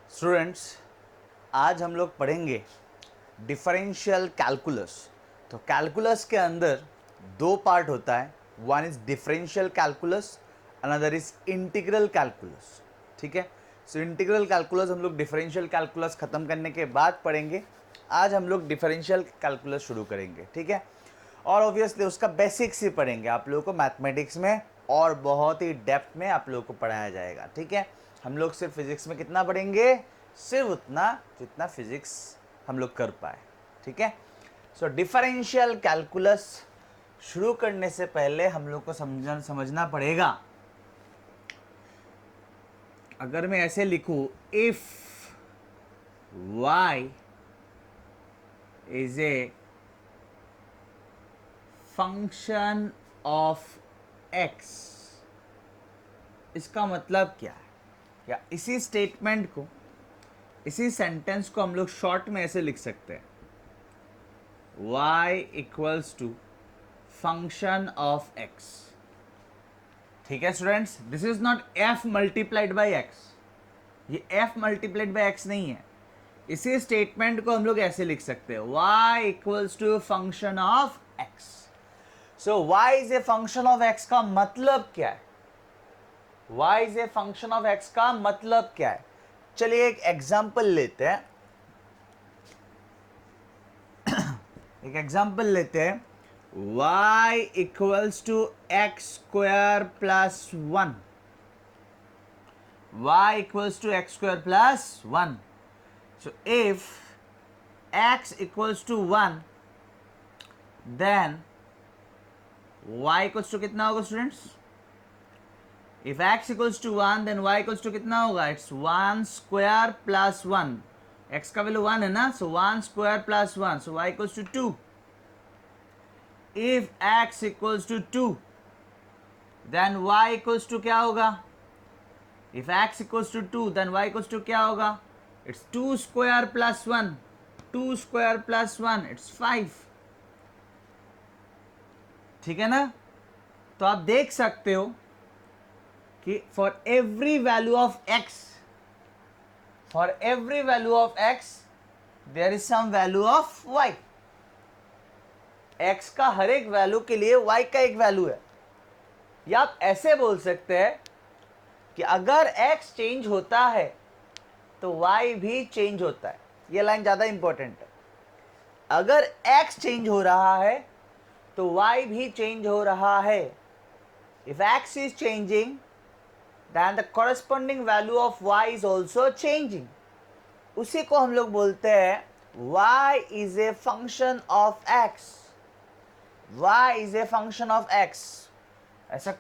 Students, आज हम लोग पढ़ेंगे डिफरेंशियल कैलकुलस। तो कैलकुलस के अंदर दो पार्ट होता है, one is differential calculus, another is integral calculus. ठीक है, सो इंटीग्रल कैलकुलस हम लोग डिफरेंशियल कैलकुलस खत्म करने के बाद पढ़ेंगे। आज हम लोग डिफरेंशियल कैलकुलस शुरू करेंगे। ठीक है, और ऑब्वियसली उसका बेसिक्स ही पढ़ेंगे आप लोगों को मैथमेटिक्स में, और बहुत ही डेप्थ में आप लोगों को पढ़ाया जाएगा। ठीक है, हम लोग सिर्फ फिजिक्स में कितना पढ़ेंगे? सिर्फ उतना जितना फिजिक्स हम लोग कर पाए। ठीक है, सो डिफरेंशियल कैलकुलस शुरू करने से पहले हम लोग को समझना पड़ेगा। अगर मैं ऐसे लिखूं, if y is a function of x, इसका मतलब क्या है? या इसी स्टेटमेंट को, इसी सेंटेंस को हम लोग शॉर्ट में ऐसे लिख सकते हैं, y equals to function of x। ठीक है students, this is not f multiplied by x, ये f मल्टीप्लाइड बाई x नहीं है। इसी स्टेटमेंट को हम लोग ऐसे लिख सकते हैं, y equals to function of x। So y is a function of x का मतलब क्या है? y is a function of x का मतलब क्या है? चलिए एक एग्जाम्पल लेते हैं। एक एग्जाम्पल लेते हैं, y equals to x square plus 1। y equals to x square plus 1। So if x equals to 1, then y equals to कितना होगा students? If x equals to 1, then y equals to कितना होगा? It's 1 square plus 1। x का value 1 है ना, so 1 square plus 1, so y equals to 2। If x equals to 2, then y equals to क्या होगा? If x equals to 2, then y equals to क्या होगा? It's 2 square plus 1, 2 square plus 1, it's 5। ठीक है ना? तो आप देख सकते हो कि for every value of x, for every value of x there is some value of y। x का हर एक वैल्यू के लिए y का एक वैल्यू है। या आप ऐसे बोल सकते हैं कि अगर x चेंज होता है तो y भी चेंज होता है। ये लाइन ज्यादा इंपॉर्टेंट है। अगर x चेंज हो रहा है तो y भी चेंज हो रहा है। If x is changing, then the corresponding value of y is also changing। उसी को हम लोग बोलते हैं y is a function of x। y is a function of x। ऐसा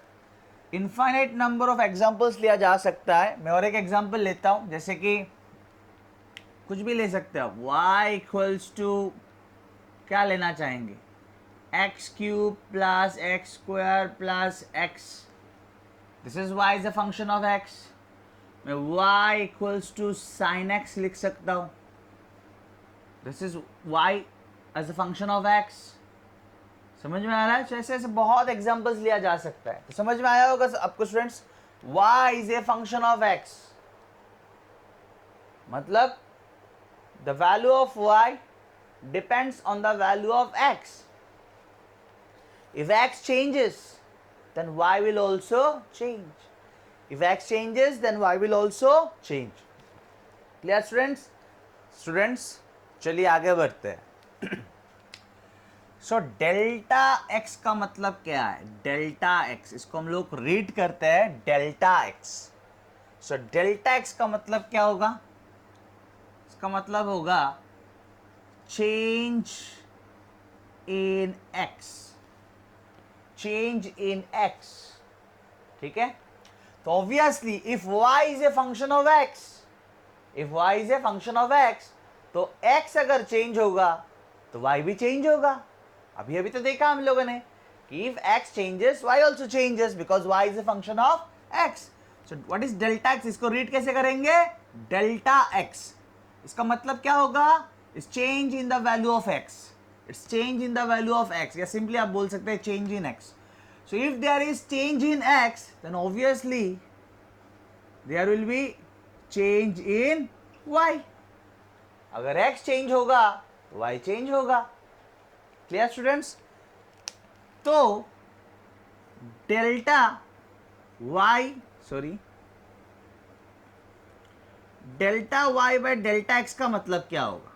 इनफाइनाइट नंबर ऑफ एग्जाम्पल्स लिया जा सकता है। मैं और एक एग्जाम्पल लेता हूं, जैसे कि कुछ भी ले सकते हो। y इक्वल्स टू क्या लेना चाहेंगे? X cube plus x square plus x, this is y is a function of x। मैं y equals to sine x लिख सकता हूं, this is y as a function of x। समझ में आ रहा है? ऐसे ऐसे बहुत एग्जांपल्स लिया जा सकता है। तो समझ में आया होगा आपको students, y is a function of x, मतलब the value of y depends on the value of x। If x changes, then y will also change. If x changes, then y will also change. Clear students? Students, चलिए आगे बढ़ते हैं। So delta x का मतलब क्या है? Delta x, इसको हम लोग रीड करते हैं delta x। So delta x का मतलब क्या होगा? इसका मतलब होगा change in x, change in x। ठीक है, तो obviously if y is a function of x, if y is a function of x, तो x अगर चेंज होगा तो y भी चेंज होगा। अभी अभी तो देखा हम लोगों ने कि if x changes y also changes, because y is a function of x। So what is delta x? इसको रीड कैसे करेंगे? डेल्टा x, इसका मतलब क्या होगा? Is change in the value of x, it's change in the value of x, या simply आप बोल सकते हैं change in x। So if there is change in x, then obviously there will be change in y। अगर x change होगा तो y change होगा। Clear students? तो delta y, sorry, delta y by delta x का मतलब क्या होगा?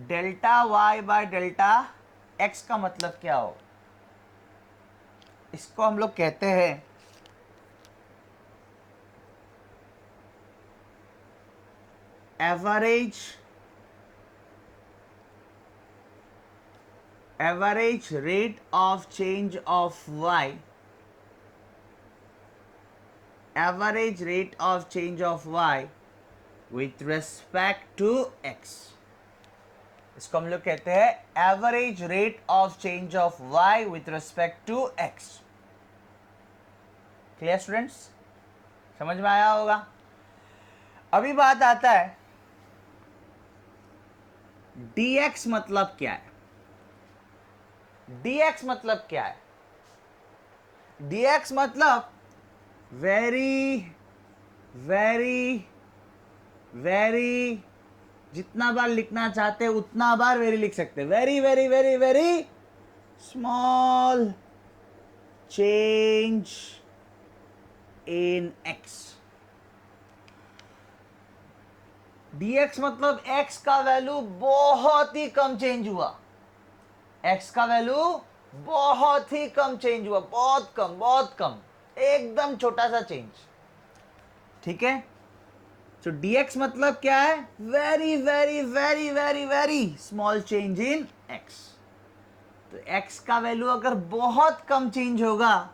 Delta y by delta x का मतलब क्या होगा? इसको हम लोग कहते हैं average rate of change of y, average rate of change of y with respect to x। इसको हम लोग कहते हैं average rate of change of y with respect to x। Clear students? समझ में आया होगा? अभी बात आता है dx मतलब क्या है? dx मतलब क्या है? dx मतलब वेरी वेरी वेरी, जितना बार लिखना चाहते हैं उतना बार वेरी लिख सकते हैं। Very very very very small change in x। dx मतलब x का वैल्यू बहुत ही कम चेंज हुआ। x का वैल्यू बहुत ही कम चेंज हुआ, बहुत कम, बहुत कम, एकदम छोटा सा चेंज। ठीक है? तो dx मतलब क्या है? Very very very very very small change in x। तो x का वैल्यू अगर बहुत कम चेंज होगा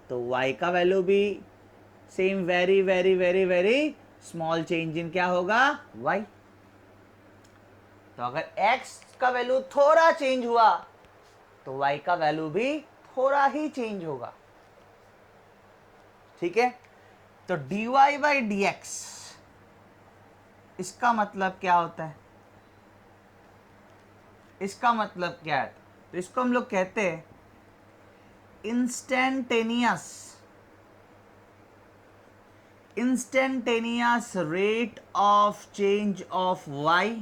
तो y का वैल्यू भी same very very very very small change इन क्या होगा? y। तो अगर x का वैल्यू थोड़ा चेंज हुआ तो y का वैल्यू भी थोड़ा ही चेंज होगा। ठीक है? तो dy बाई dx, इसका मतलब क्या होता है? इसका मतलब क्या है? तो इसको हम लोग कहते हैं instantaneous rate of change of y,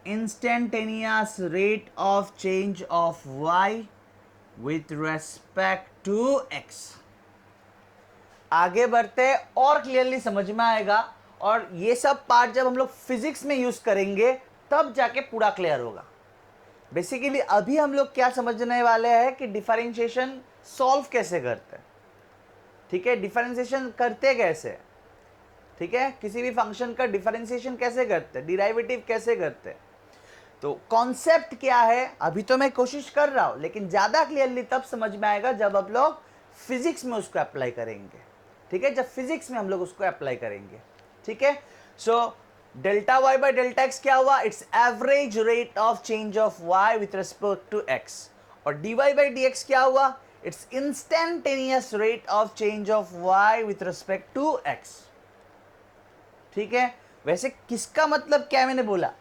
instantaneous rate of change of y with respect to x। आगे बढ़ते और क्लियरली समझ में आएगा, और ये सब पार्ट जब हम लोग फिजिक्स में यूज करेंगे तब जाके पूरा क्लियर होगा। बेसिकली अभी हम लोग क्या समझने वाले हैं कि डिफरेंशिएशन सॉल्व कैसे करते हैं। ठीक है? डिफरेंशिएशन करते कैसे? ठीक है? किसी भी फंक्शन का डिफरेंशिएशन कैसे करते हैं, डिराइवेटिव कैसे करते हैं। तो कॉन्सेप्ट क्या है अभी तो मैं कोशिश कर रहा हूं, लेकिन ज्यादा क्लियरली तब समझ में आएगा जब आप लोग फिजिक्स में उसको अप्लाई करेंगे। ठीक है? जब फिजिक्स में हम लोग उसको अप्लाई करेंगे। ठीक है? So delta y by delta x क्या हुआ? It's average rate of change of y with respect to x. और d y by d x क्या हुआ? It's instantaneous rate of change of y with respect to x. ठीक है? वैसे किसका मतलब क्या मैंने बोला?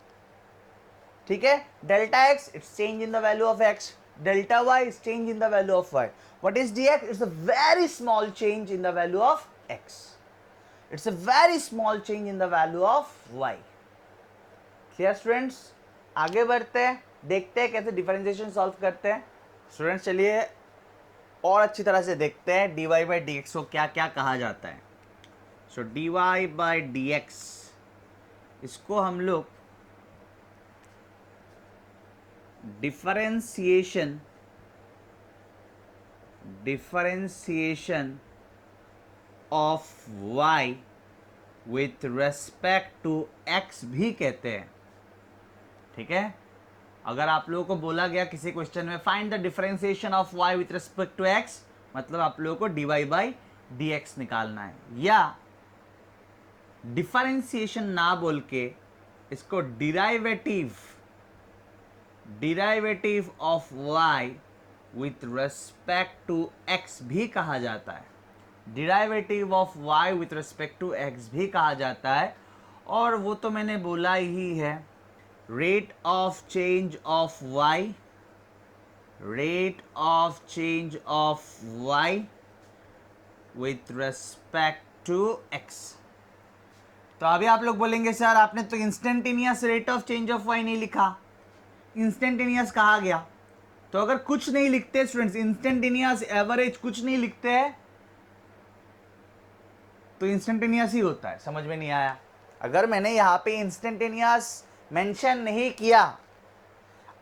ठीक है? Delta x it's change in the value of x, delta y is change in the value of y. What is dx? It's a very small change in the value of x, it's a very small change in the value of y। Clear students? आगे बढ़ते हैं, देखते हैं कैसे differentiation solve करते हैं। Students चलिए और अच्छी तरह से देखते हैं dy बाई डी एक्स को क्या क्या कहा जाता है। So dy by d x, इसको हम लोग differentiation of y with respect to x भी कहते हैं। ठीक है? अगर आप लोगों को बोला गया किसी क्वेश्चन में find the differentiation of y with respect to x, मतलब आप लोगों को dy बाई डी एक्स निकालना है, या डिफरेंशिएशन ना बोल के इसको derivative of y with respect to x भी कहा जाता है। Derivative of y with respect to x भी कहा जाता है। और वो तो मैंने बोला ही है, rate of change of y, rate of change of y with respect to x। तो अभी आप लोग बोलेंगे सर आपने तो instantaneous rate of change of y नहीं लिखा, इंस्टेंटेनियस कहा गया। तो अगर कुछ नहीं लिखते स्टूडेंट्स, इंस्टेंटेनियस एवरेज कुछ नहीं लिखते हैं तो इंस्टेंटेनियस ही होता है। समझ में नहीं आया? अगर मैंने यहाँ पे इंस्टेंटेनियस मेंशन नहीं किया,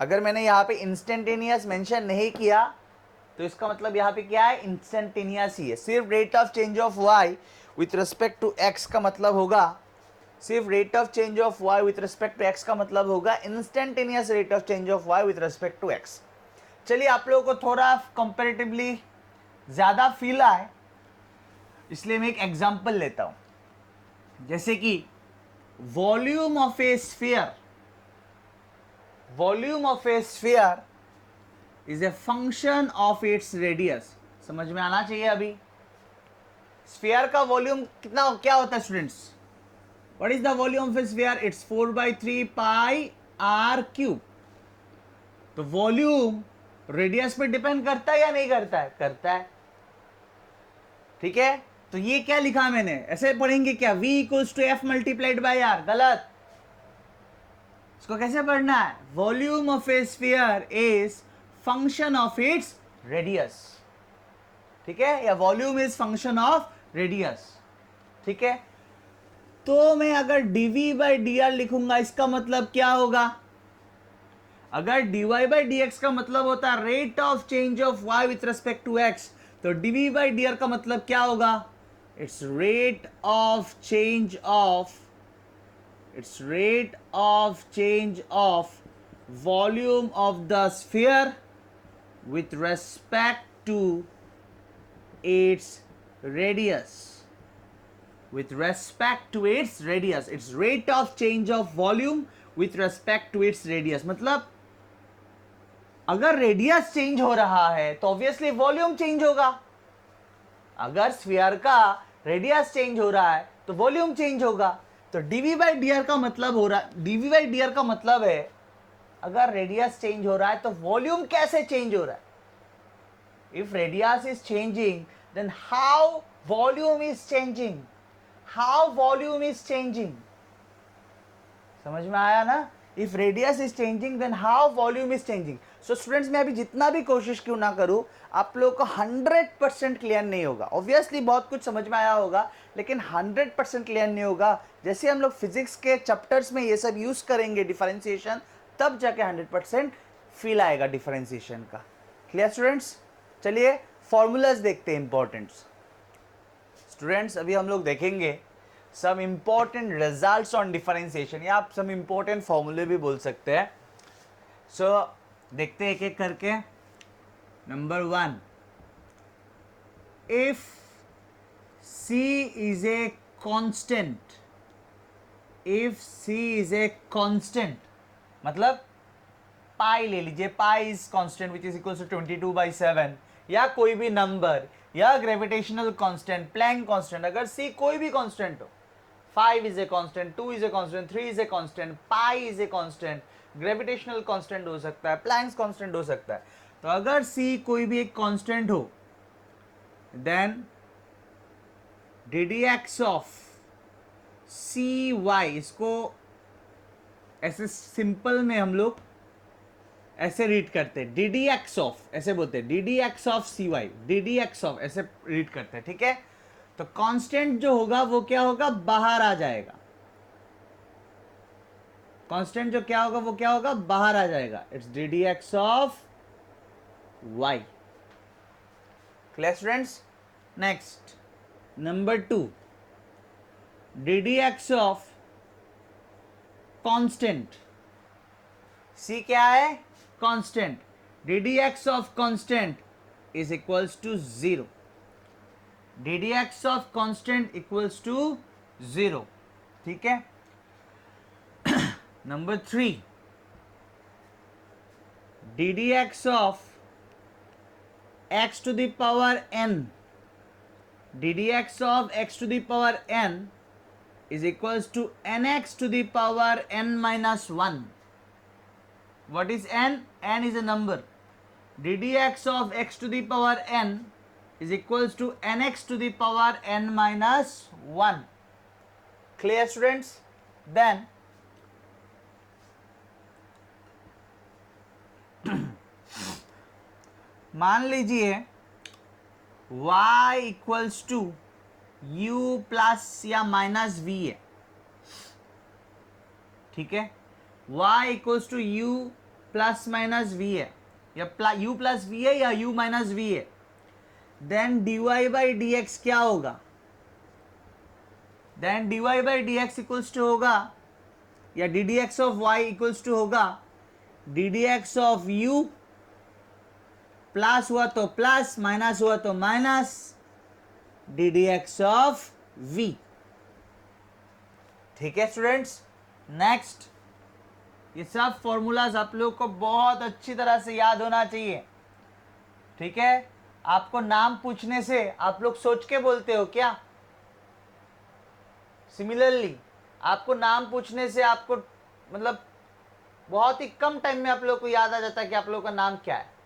अगर मैंने यहाँ पे इंस्टेंटेनियस मेंशन नहीं किया तो इसका मतलब यहाँ पे क्या है, इंस्टेंटेनियस ही है। सिर्फ rate of change of y with respect to x का मतलब होगा, सिर्फ rate of change of y with respect to x का मतलब होगा instantaneous rate of change of y with respect to x. चलिए आप लोगों को थोड़ा कंपैरेटिवली ज़्यादा फील आए इसलिए मैं एक एग्जांपल लेता हूं। जैसे कि volume of a sphere, volume of a sphere is a function of its radius. समझ में आना चाहिए। अभी स्फीयर का वॉल्यूम कितना क्या होता है students? What is the volume of a sphere? It's 4/3 pi r cube. तो वॉल्यूम रेडियस पे डिपेंड करता है या नहीं करता है? करता है। ठीक है, तो ये क्या लिखा मैंने, ऐसे पढ़ेंगे क्या? v equals to f multiplied by r. गलत। इसको कैसे पढ़ना है? Volume of a sphere is function of its radius. ठीक है, या volume is function of radius. ठीक है, तो मैं अगर dv बाई डी आर लिखूंगा इसका मतलब क्या होगा? अगर dy बाई डी एक्स का मतलब होता है rate of change of y with respect to x, तो dv बाई डी आर का मतलब क्या होगा? It's rate of change of, it's rate of change of volume of the sphere with respect to its radius, with respect to its radius, its rate of change of volume with respect to its radius। मतलब अगर radius change हो रहा है तो obviously volume change होगा। अगर sphere का radius change हो रहा है तो वॉल्यूम चेंज होगा। तो dv बाई डी आर का मतलब हो रहा है, dv बाई डी आर का मतलब है अगर रेडियस चेंज हो रहा है तो वॉल्यूम कैसे चेंज हो रहा है? If radius is changing then how volume is changing, how volume is changing. समझ में आया ना? If radius is changing then how volume is changing. So students, मैं अभी जितना भी कोशिश क्यों ना करूं आप लोगों को 100% क्लियर नहीं होगा। ऑब्वियसली बहुत कुछ समझ में आया होगा लेकिन 100% क्लियर नहीं होगा। जैसे हम लोग फिजिक्स के चैप्टर्स में ये सब यूज करेंगे डिफरेंशिएशन, तब जाके 100% फील आएगा डिफरेंशिएशन का। Clear students? चलिए फॉर्मूलाज देखते हैं इंपॉर्टेंट्स। स्टूडेंट्स अभी हम लोग देखेंगे some important results on differentiation, या आप सम इंपॉर्टेंट फॉर्मूले भी बोल सकते हैं। सो देखते हैं एक एक करके। Number 1, if c is a constant, if c is a constant मतलब पाई ले लीजिए, pi is constant which is equal to 22/7, या कोई भी नंबर, या ग्रेविटेशनल कांस्टेंट, प्लैंक कांस्टेंट। अगर c कोई भी कांस्टेंट हो, 5 is a constant, 2 is a constant, 3 is a constant, pi is a constant, gravitational constant हो सकता है, प्लैंक्स कांस्टेंट हो सकता है। तो अगर c कोई भी एक कांस्टेंट हो देन ddx ऑफ cy, इसको ऐसे सिंपल में हम लोग ऐसे रीड करते हैं, ddx ऑफ, ऐसे बोलते हैं ddx of cy, ddx of ऐसे रीड करते हैं। ठीक है, तो कांस्टेंट जो होगा वो क्या होगा? बाहर आ जाएगा। कांस्टेंट जो क्या होगा वो क्या होगा? बाहर आ जाएगा। It's ddx of y। Clear students? Next number 2, ddx of constant, c क्या है? Constant. ddx of constant is equals to 0, ddx of constant equals to 0। ठीक है, number 3, ddx of x to the power n, ddx of x to the power n is equals to nx to the power n minus 1. What is n? N is a number. ddx of x to the power n is equals to nx to the power n minus 1. Clear students? Then मान लीजिए y equals to u plus या minus v है, ठीक है, y equals to u plus minus v है, या u plus v है या u माइनस v है, देन dy बाई dx क्या होगा? Then dy by dx equals to होगा, या ddx of y equals to होगा ddx ऑफ u, प्लस हुआ तो प्लस, माइनस हुआ तो माइनस, ddx ऑफ v। ठीक है स्टूडेंट्स? नेक्स्ट, ये सब फॉर्मूलाज आप लोग को बहुत अच्छी तरह से याद होना चाहिए, ठीक है? आपको नाम पूछने से आप लोग सोच के बोलते हो क्या? सिमिलरली आपको नाम पूछने से आपको मतलब बहुत ही कम टाइम में आप लोग को याद आ जाता है कि आप लोग का नाम क्या है।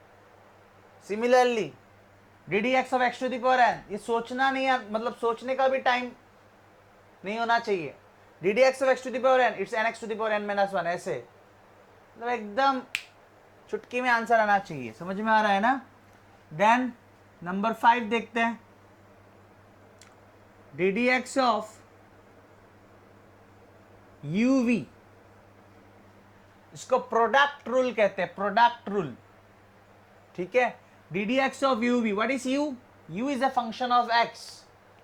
Similarly ddx of x to the power n, ये सोचना नहीं है, मतलब सोचने का भी टाइम नहीं होना चाहिए। ddx of x to the power n, it's nx to the power n minus 1, ऐसे मतलब एकदम चुटकी में आंसर आना चाहिए। समझ में आ रहा है ना? देन नंबर 5 देखते हैं, ddx ऑफ uv, इसको प्रोडक्ट रूल कहते हैं, प्रोडक्ट रूल, ठीक है? ddx of uv, what is u? u is a function of x.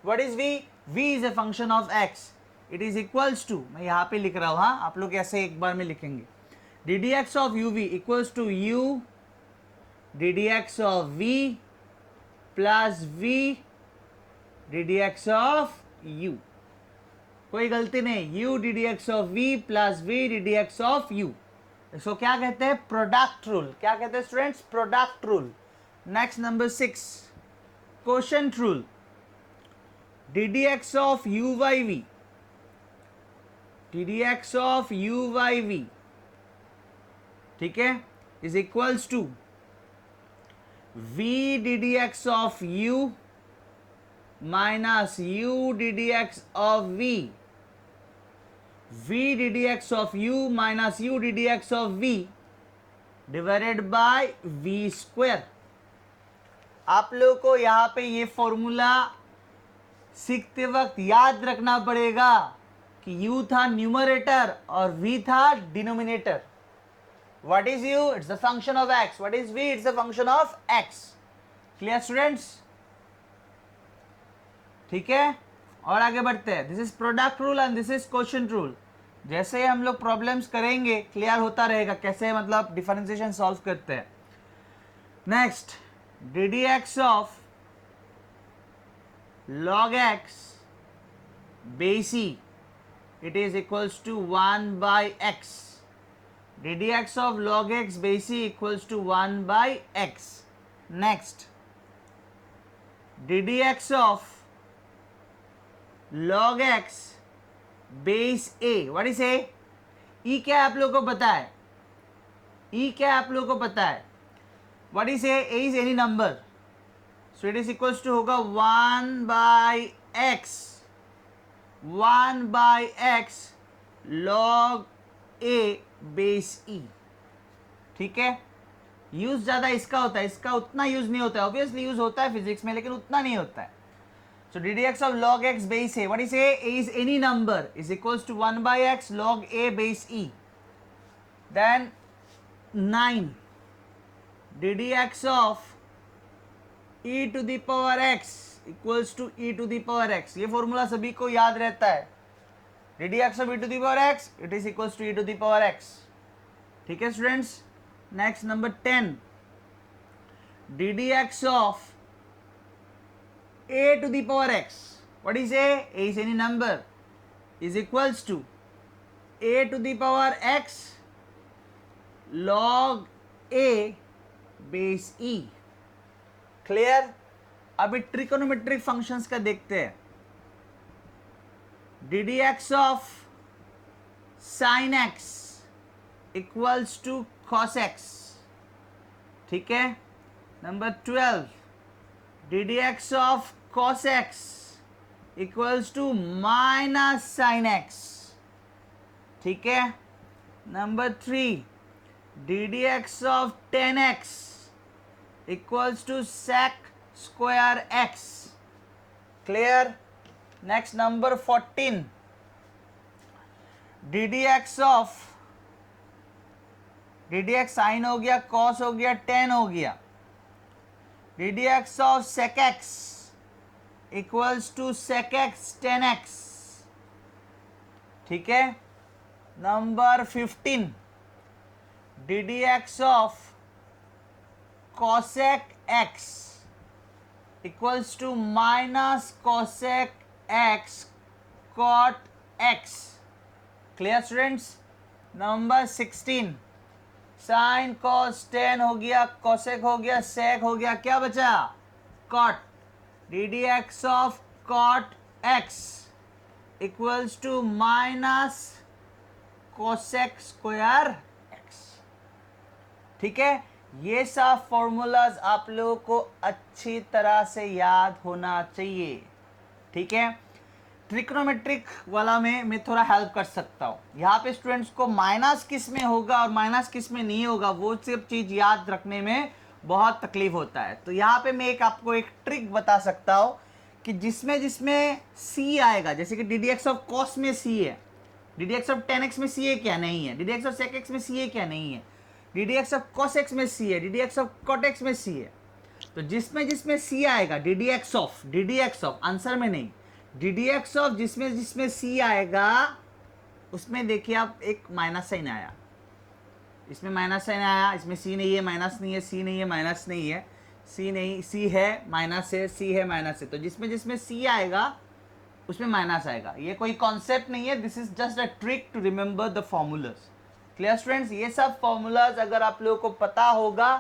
What is v? v is a function of x. It is equals to, मैं यहाँ पे लिख रहा हूँ, हाँ, आप लोग ऐसे एक बार में लिखेंगे, ddx of uv equals to u ddx of v plus v ddx of u। कोई गलती नहीं, u ddx of v plus v ddx of u। इसको क्या कहते हैं? Product rule. क्या कहते हैं students? Product rule. Next number 6, quotient rule, ddx of u by v, ddx of u by v, ठीक है, is equals to v ddx of u minus u ddx of v, v ddx of u minus u ddx of v divided by v square. आप लोगों को यहाँ पे ये formula सीखते वक्त याद रखना पड़ेगा कि u था न्यूमरेटर और v था denominator. What is u? It's the function of x। What is v? It's the function of x। Clear students? ठीक है, और आगे बढ़ते हैं। This is product rule and this is quotient rule. जैसे हम लोग प्रॉब्लम्स करेंगे क्लियर होता रहेगा कैसे मतलब डिफरेंशिएशन सॉल्व करते हैं। Next, ddx of log x base e, it is equals to 1 by x। ddx of log x base e equals to 1 by x। next, ddx of log x base a, what is a? e क्या आप लोगों को पता है? e क्या आप लोगों को पता है? What is a? A is any number, so it is equals to होगा 1 by x, 1 by x log a base e। ठीक है, यूज ज्यादा इसका होता है, इसका उतना यूज नहीं होता है। ऑब्वियसली यूज होता है फिजिक्स में, लेकिन उतना नहीं होता है। So ddx of log x base a, what is a? A is any number, is equals to 1 by x log a base e। Then 9, ddx of e to the power x equals to e to the power x। ये formula सभी को याद रहता है। ddx of e to the power x, it is equals to e to the power x। ठीक है students? Next number 10, ddx of a to the power x, what is a? A is any number, is equals to a to the power x log a base e। Clear? अभी trigonometric functions का देखते हैं। ddx of sin x equals to cos x। ठीक है, number 12, ddx of cos x equals to minus sine x, ठीक है। Number 3, d d x of 10x equals to sec square x, clear. Next number 14, d d x sine हो गया, cos हो गया, tan हो गया, d d x of sec x equals to sec x tan x, ठीक है। Number 15, d d x of cosec x equals to minus cosec x cot x, clear students. Number 16, sine cos tan हो गया, cosec हो गया, सेक हो गया, क्या बचा, cot, d d x of cot x equals to minus cosec square x, ठीक है। ये सब फॉर्मूलाज आप लोगों को अच्छी तरह से याद होना चाहिए, ठीक है। ट्रिग्नोमेट्रिक वाला में मैं थोड़ा हेल्प कर सकता हूँ। यहाँ पे स्टूडेंट्स को माइनस किस में होगा और माइनस किस में नहीं होगा वो सब चीज़ याद रखने में बहुत तकलीफ होता है। तो यहाँ पे मैं आपको एक ट्रिक बता सकता हूँ कि जिसमें सी आएगा, जैसे कि D d x of cos में सी है, d d x of 10x में सी है क्या, नहीं है। D d x of sec x में सी है क्या, नहीं है। D d x of cos x में सी है, d d x of cot x में सी है। तो जिसमें सी आएगा, d d x of answer में नहीं, डी डी एक्स ऑफ जिसमें सी आएगा उसमें देखिए आप एक माइनस साइन आया, इसमें माइनस साइन आया, इसमें सी नहीं है, माइनस नहीं है, सी नहीं है, माइनस नहीं है, सी नहीं, सी है, माइनस है, सी है, माइनस है। तो जिसमें सी आएगा उसमें माइनस आएगा। ये कोई कॉन्सेप्ट नहीं है, this is just a trick to remember the formulas, clear students. ये सब फॉर्मूलाज अगर आप लोगों को पता होगा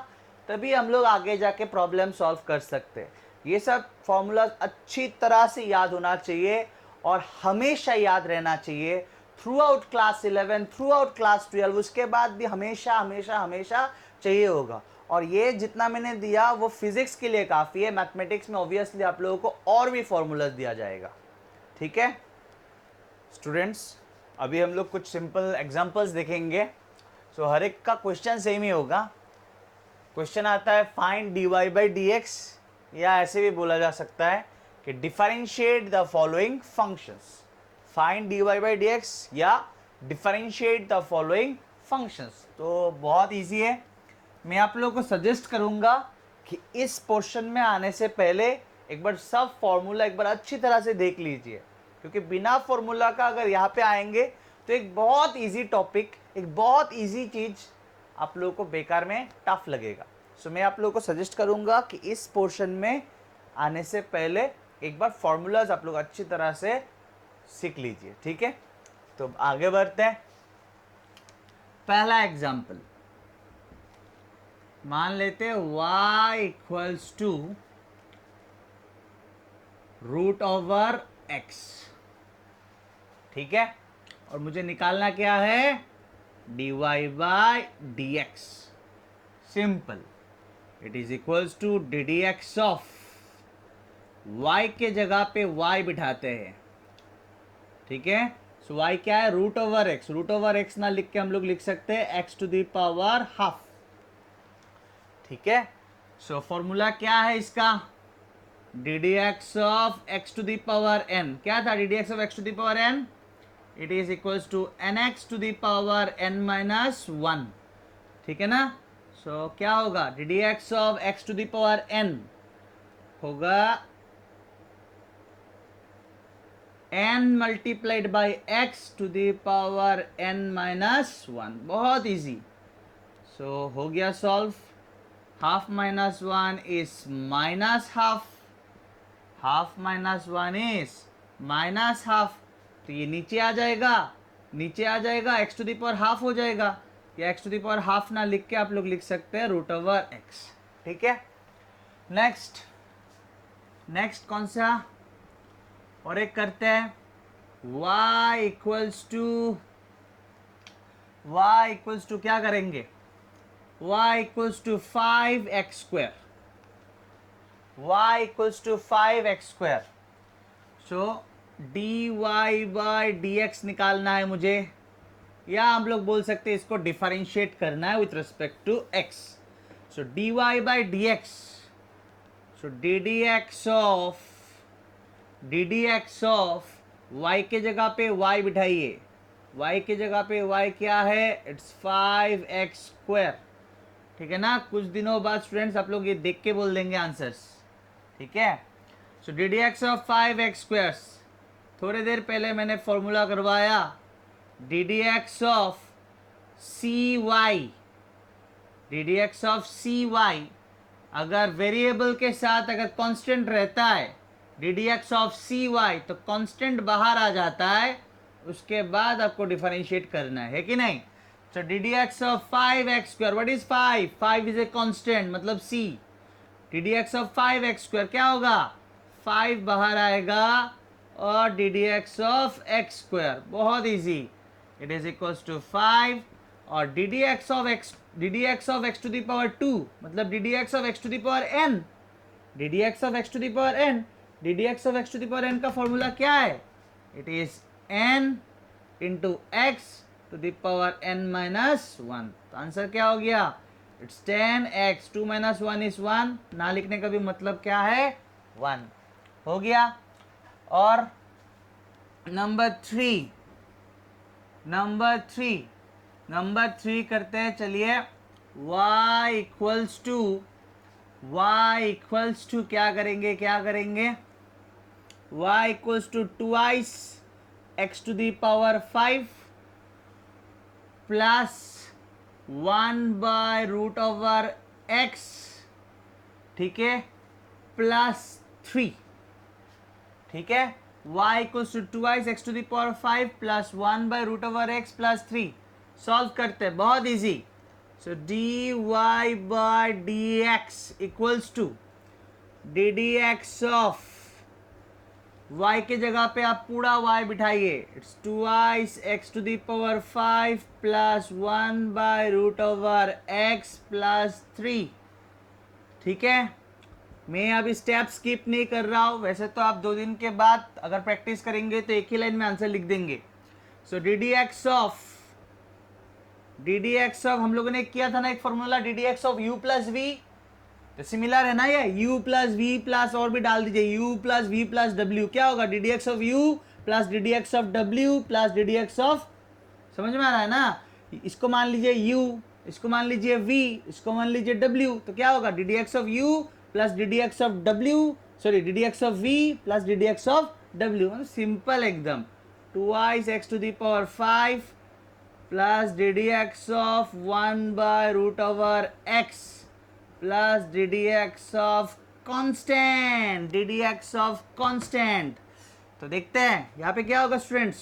तभी हम लोग आगे जाके प्रॉब्लम सॉल्व कर सकते हैं। ये सब फॉर्मूलाज अच्छी तरह से याद होना चाहिए और हमेशा याद रहना चाहिए through out class 11, through out class 12, उसके बाद भी हमेशा हमेशा हमेशा चाहिए होगा। और ये जितना मैंने दिया वो फिजिक्स के लिए काफ़ी है, मैथमेटिक्स में ऑब्वियसली आप लोगों को और भी फॉर्मूलाज दिया जाएगा, ठीक है स्टूडेंट्स। अभी हम लोग कुछ सिंपल एग्जांपल्स देखेंगे। सो हर एक का क्वेश्चन सेम ही होगा। क्वेश्चन आता है find dy by d x, या ऐसे भी बोला जा सकता है कि differentiate the following functions. Find dy by d x या डिफरेंशिएट द फॉलोइंग फंक्शंस। तो बहुत ईजी है। मैं आप लोगों को सजेस्ट करूंगा कि इस पोर्शन में आने से पहले एक बार सब फॉर्मूला एक बार अच्छी तरह से देख लीजिए, क्योंकि बिना फॉर्मूला का अगर यहाँ पे आएंगे तो एक बहुत इजी टॉपिक, एक बहुत इजी चीज़ आप लोगों को बेकार में टफ लगेगा। सो मैं आप लोगों को सजेस्ट करूँगा कि इस पोर्शन में आने से पहले एक बार फॉर्मूलाज आप लोग अच्छी तरह से सीख लीजिए, ठीक है। तो आगे बढ़ते हैं। पहला एग्जाम्पल मान लेते हैं y equals to root over x, ठीक है। और मुझे निकालना क्या है, dy by d x. Simple, it is equals to d d x of y के जगह पे y बिठाते हैं, ठीक है। सो y क्या है, root over x। Root over x ना लिख के हम लोग लिख सकते हैं x to the power half, ठीक है। सो फॉर्मूला क्या है इसका, d d x of x to the power n। क्या था d d x of x to the power n, it is equals to n x to the power n minus 1, ठीक है ना। So क्या होगा, d d x of x to the power n होगा n multiplied by x to the power n minus 1। बहुत easy. So हो गया solve. Half minus 1 is minus half, half minus 1 is minus half. तो ये नीचे आ जाएगा, नीचे आ जाएगा, x to the power half हो जाएगा, या x to the power half ना लिख के आप लोग लिख सकते हैं रूट ओवर एक्स, ठीक है। नेक्स्ट कौन सा और एक करते हैं, y इक्वल्स टू क्या करेंगे, y equals to 5x square, y equals to 5x square. So d y by d x निकालना है मुझे, या हम लोग बोल सकते हैं इसको डिफरेंशिएट करना है with respect to x. So d y by d x, so d d x of y के जगह पे y बिठाइए, y के जगह पे y क्या है, इट्स 5x स्क्वायर. ठीक है ना, कुछ दिनों बाद स्टूडेंट्स आप लोग ये देख के बोल देंगे आंसर्स. ठीक है, so d d x of 5x square. थोड़ी देर पहले मैंने फॉर्मूला करवाया, d d x of c y, d d x of c y अगर वेरिएबल के साथ अगर कांस्टेंट रहता है, d d x of c y, तो कांस्टेंट बाहर आ जाता है, उसके बाद आपको डिफरेंशिएट करना है कि नहीं. So d d x of 5x square, what is 5? 5 is a constant, मतलब c. D d x of 5x square क्या होगा, 5 बाहर आएगा और d d x of x square, बहुत easy, it is equals to 5 और d d x of x to the power 2, मतलब d d x of x to the power n, d d x of x to the power n, d d x of x to the power n का formula क्या है, it is n into x to the power n minus 1. तो answer क्या हो गया, it's 10x, 2 minus 1 is 1, ना लिखने का भी मतलब क्या है, 1 हो गया. और नंबर थ्री करते हैं, चलिए. y इक्वल्स टू क्या करेंगे, y equals to 2x x to the power 5 plus 1 by root over x, ठीक है, प्लस 3. ठीक है, y equals to 2x x to the power 5 plus 1 by root over x plus 3. Solve करते हैं, बहुत easy. So d y by d x equals to d d x of y के जगह पे आप पूरा y बिठाइए, it's 2y x to the power 5 plus 1 by root over x plus 3. ठीक है, मैं अभी स्टेप स्किप नहीं कर रहा हूँ, वैसे तो आप 2 दिन के बाद अगर प्रैक्टिस करेंगे तो एक ही लाइन में आंसर लिख देंगे. So d d x of हम लोगों ने किया था ना एक formula, d d x of u plus v, तो सिमिलर है ना ये, u प्लस वी प्लस और भी डाल दीजिए, u plus v plus w, क्या होगा, d d x of u plus d d x of w plus d d x of, समझ में आ रहा है ना, इसको मान लीजिए u, इसको मान लीजिए v, इसको मान लीजिए w, तो क्या होगा, d d x of u plus d d x of w, sorry d d x of v plus d d x of w, मतलब सिंपल एकदम. 2y x to the power 5 plus d d x of 1 by root over x plus d d x of constant, d d x of constant. तो देखते हैं यहाँ पे क्या होगा students,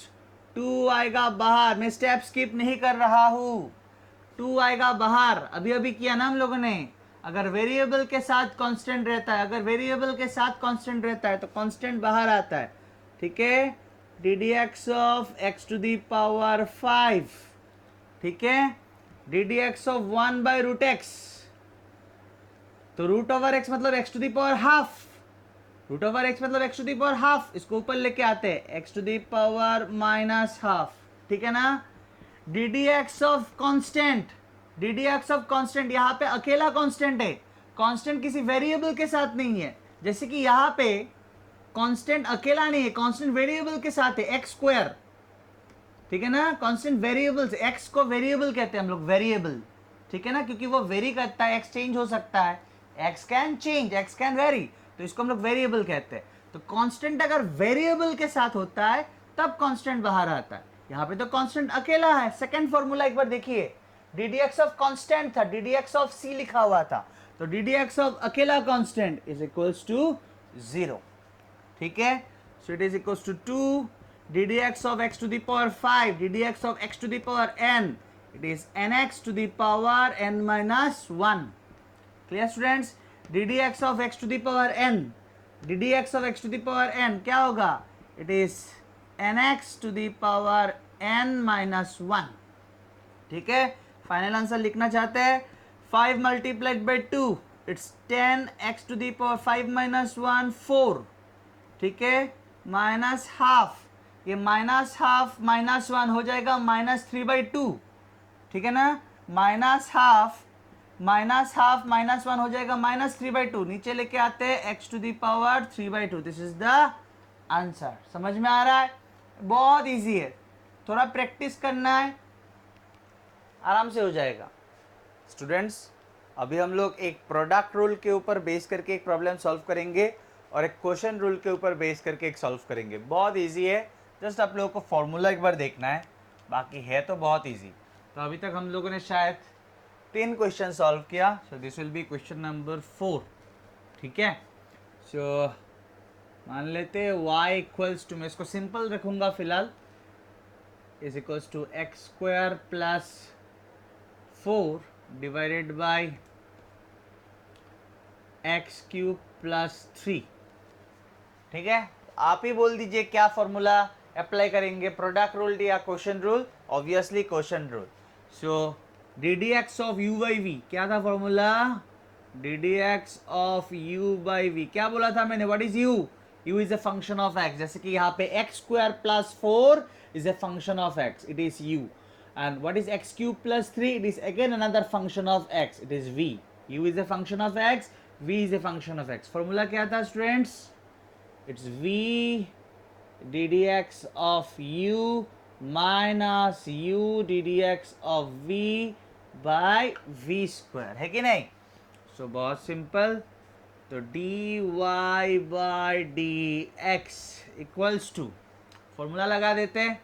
2 आएगा बाहर, मैं स्टेप स्किप नहीं कर रहा हूँ, 2 आएगा बाहर, अभी किया ना हम लोगों ने. अगर वेरिएबल के साथ कांस्टेंट रहता है, तो कांस्टेंट बाहर आता है. ठीक है, d d x of x to the power 5, ठीक है, d d x of 1 by root x, तो रूट ओवर x मतलब x टू द पावर हाफ, रूट ओवर x मतलब x टू द पावर हाफ, इसको ऊपर लेके आते हैं, x to the power minus half. ठीक है ना, d d x of constant, d d x of constant यहाँ पे अकेला कांस्टेंट है, कांस्टेंट किसी वेरिएबल के साथ नहीं है, जैसे कि यहाँ पे कांस्टेंट अकेला नहीं है, कांस्टेंट वेरिएबल के साथ है, एक्स स्क्वायर. ठीक है ना, कांस्टेंट वेरिएबल से, एक्स को वेरिएबल कहते हैं हम लोग, वेरिएबल. ठीक है ना, क्योंकि वो वेरी करता है, एक्स चेंज हो सकता है, x can change, x can very, तो इसको हम लोग वेरिएबल कहते हैं. तो कांस्टेंट अगर वेरिएबल के साथ होता है तब कांस्टेंट बाहर आता है, यहाँ पे तो कांस्टेंट अकेला है. सेकंड फॉर्मूला एक बार देखिए, d d x of constant था, d d x of c लिखा हुआ था, तो डी डी एक्स ऑफ अकेला कांस्टेंट इज इक्वल्स टू 0. ठीक है, so it is equals to 2 d d x of x to the power 5, d d x of x to the power n, it is nx to the power n minus 1. Clear students, d d x of x to the power n, d d x of x to the power n क्या होगा, it is nx to the power n minus 1. ठीक है, final answer लिखना चाहते हैं, 5 multiplied by 2, it's 10x to the power 5 minus 1, 4. ठीक है, minus half, ये माइनस हाफ माइनस वन हो जाएगा -3/2, ठीक है ना। माइनस हाफ माइनस वन हो जाएगा -3/2, नीचे लेके आते हैं x⁻³ this is the answer. समझ में आ रहा है? बहुत इजी है, थोड़ा प्रैक्टिस करना है, आराम से हो जाएगा। स्टूडेंट्स, अभी हम लोग एक प्रोडक्ट रूल के ऊपर बेस करके एक प्रॉब्लम सॉल्व करेंगे और एक क्वेश्चन रूल के ऊपर बेस करके एक सॉल्व करेंगे। बहुत इजी है, जस्ट आप लोगों को फॉर्मूला एक बार देखना है, बाकी है तो बहुत इजी। तो अभी तक हम लोगों ने शायद 3 क्वेश्चन सॉल्व किया, so this will be question number 4, ठीक है। सो मान लेते हैं y इक्वल्स टू, मैं इसको सिंपल रखूंगा फिलहाल, is equals to x² plus 4 divided by x³ plus 3, ठीक है। आप ही बोल दीजिए क्या फॉर्मूला अप्लाई करेंगे, प्रोडक्ट रूल या question rule? Obviously question rule. So ddx of u by v, क्या था फॉर्मूला? ddx of u by v, क्या बोला था मैंने? What is u? u is a function of x, जैसे कि यहाँ पे x² plus 4 is a function of x, it is u, and what is x³ plus 3? It is again another function of x, it is v. u is a function of x, v is a function of x. Formula क्या था students? It's v ddx of u minus u ddx of v by v square, है कि नहीं? So बहुत simple, तो dy by dx equals to, formula लगा देते हैं,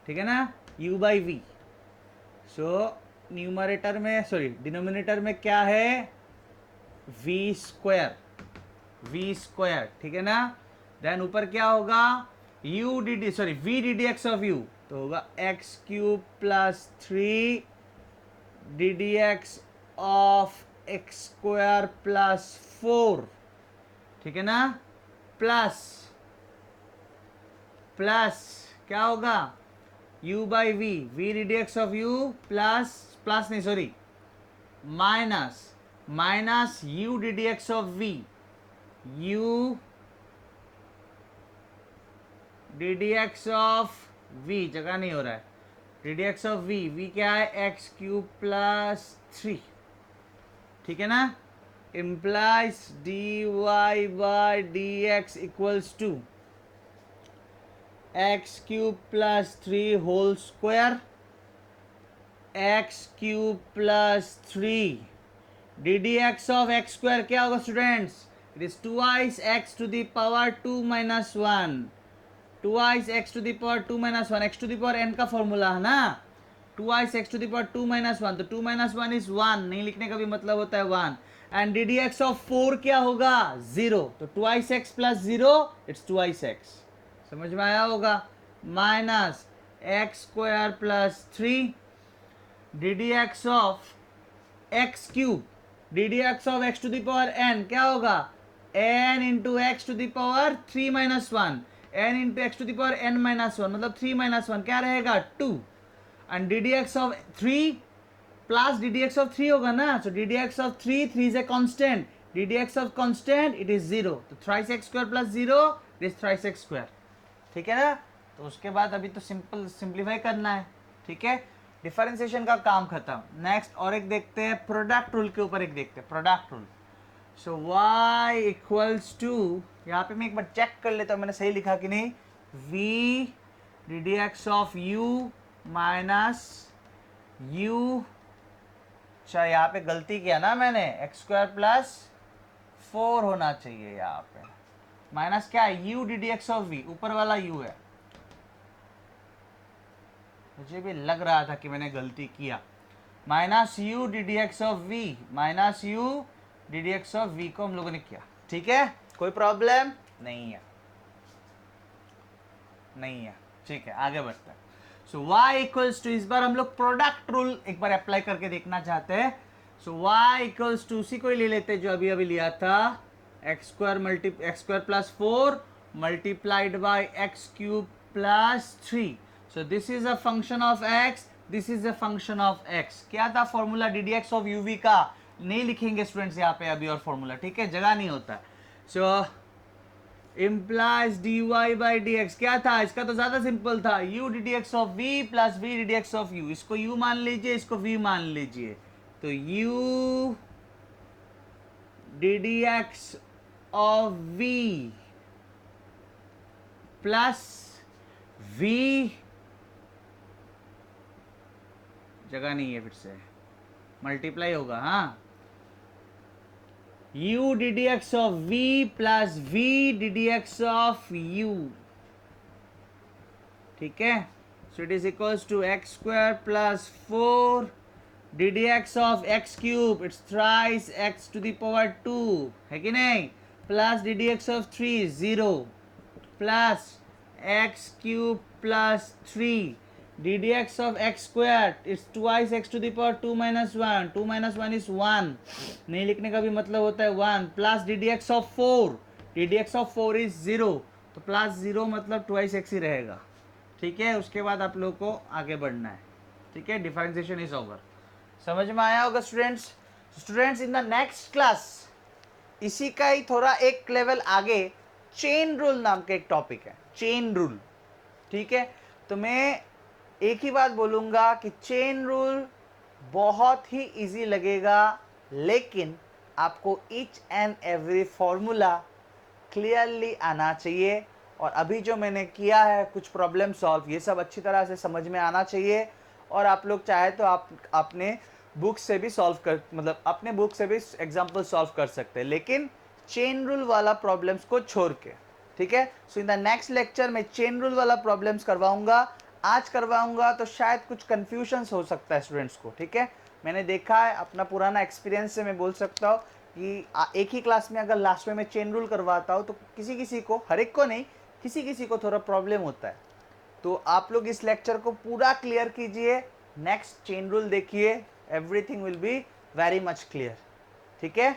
ठीक है ना, u by v। So numerator में, सॉरी डिनोमिनेटर में क्या है? v स्क्वायर, ठीक है ना। देन ऊपर क्या होगा? v ddx ऑफ u, तो होगा x³ plus 3 ddx of x² plus 4, ठीक है ना, प्लस क्या होगा? u by v ddx of u plus नहीं sorry minus u ddx of v, u ddx of v, जगह नहीं हो रहा है, ddx ऑफ v क्या है? x³ प्लस 3, ठीक है ना, implies dy by dx equals to x³ plus 3 whole square, x³ plus 3 ddx of x² क्या होगा students? It is 2x x to the power 2 minus 1, 2x x to the power 2 minus 1, x to the power n का formula है ना, 2x x to the power 2 minus 1, तो 2 minus 1 is 1, नहीं लिखने का भी मतलब होता है 1, एंड ddx ऑफ 4 क्या होगा? 0, तो 2x प्लस 0 इट्स 2x, समझ में आया होगा, minus x² plus 3 ddx of x³ ddx of x to the power n क्या होगा? n into x to the power 3 minus 1, n into x to the power n minus 1, मतलब 3 minus 1 क्या रहेगा? 2, and ddx of 3 plus ddx of 3 होगा ना, so ddx of 3 is a constant, ddx of constant it is 0, तो thrice x² plus 0 it is thrice x², ठीक है ना। तो उसके बाद अभी तो सिंप्लीफाई करना है, ठीक है, डिफरेंशिएशन का काम खत्म। नेक्स्ट और एक देखते हैं, प्रोडक्ट रूल के ऊपर एक देखते हैं, product rule. So y equals to, यहाँ पे मैं एक बार चेक कर लेता हूँ मैंने सही लिखा कि नहीं, v ddx of u minus u, अच्छा यहाँ पे गलती किया ना मैंने, x² प्लस 4 होना चाहिए, यहाँ पे माइनस क्या है? u ddx ऑफ v, ऊपर वाला u है, मुझे भी लग रहा था कि मैंने गलती किया, minus u ddx of v, minus u ddx of v को हम लोगों ने किया, ठीक है, कोई प्रॉब्लम नहीं है, ठीक है, आगे बढ़ते हैं। सो y इक्वल्स टू, इस बार हम लोग प्रोडक्ट रूल एक बार अप्लाई करके देखना चाहते हैं। सो y इक्वल्स टू, उसी को ही ले लेते हैं जो अभी लिया था, x² plus 4 multiplied by x³ plus 3, so this is a function of x, this is a function of x। क्या था फॉर्मूला ddx ऑफ uv का? नहीं लिखेंगे स्टूडेंट्स यहाँ पे अभी और फॉर्मूला, ठीक है, जगह नहीं होता। So implies dy by dx। क्या था इसका? तो ज्यादा सिंपल था, u ddx of v plus v ddx of u। इसको u मान लीजिए, इसको v मान लीजिए, तो u ddx of v plus v, जगह नहीं है, फिर से मल्टीप्लाई होगा, हाँ, u ddx of v plus v ddx of u, ठीक है। So it is equals to x square plus 4 ddx of x cube, it's thrice x to the power 2, है कि नहीं, plus ddx of 3 0 plus x cube plus 3 ddx of x squared, it's twice x to the power 2 minus 1, 2 minus 1 is 1, नहीं लिखने का भी मतलब होता है 1, plus ddx of 4, ddx of 4 is 0, तो प्लस 0 मतलब twice x ही रहेगा, ठीक है। उसके बाद आप लोग को आगे बढ़ना है, ठीक है। Differentiation is over. समझ में आया होगा students? Students in the next class इसी का ही थोड़ा एक लेवल आगे चेन रूल नाम का एक टॉपिक है, चेन रूल, ठीक है। तो मैं एक ही बात बोलूंगा कि चेन रूल बहुत ही इजी लगेगा, लेकिन आपको each and every formula clearly आना चाहिए। और अभी जो मैंने किया है कुछ प्रॉब्लम सॉल्व, ये सब अच्छी तरह से समझ में आना चाहिए। और आप लोग चाहे तो आप अपने बुक से भी सॉल्व कर, मतलब अपने बुक से भी एग्जाम्पल सॉल्व कर सकते हैं, लेकिन चेन रूल वाला प्रॉब्लम्स को छोड़ के, ठीक है। सो इन द नेक्स्ट लेक्चर मैं चेन रूल वाला प्रॉब्लम्स करवाऊंगा। आज करवाऊंगा तो शायद कुछ कन्फ्यूजन्स हो सकता है स्टूडेंट्स को, ठीक है। मैंने देखा है, अपना पुराना एक्सपीरियंस से मैं बोल सकता हूँ कि एक ही क्लास में अगर लास्ट में मैं चेन रूल करवाता हूँ तो किसी किसी को, हर एक को नहीं, किसी किसी को थोड़ा प्रॉब्लम होता है। तो आप लोग इस लेक्चर को पूरा क्लियर कीजिए, नेक्स्ट चेन रूल देखिए, everything will be very much clear, ठीक है।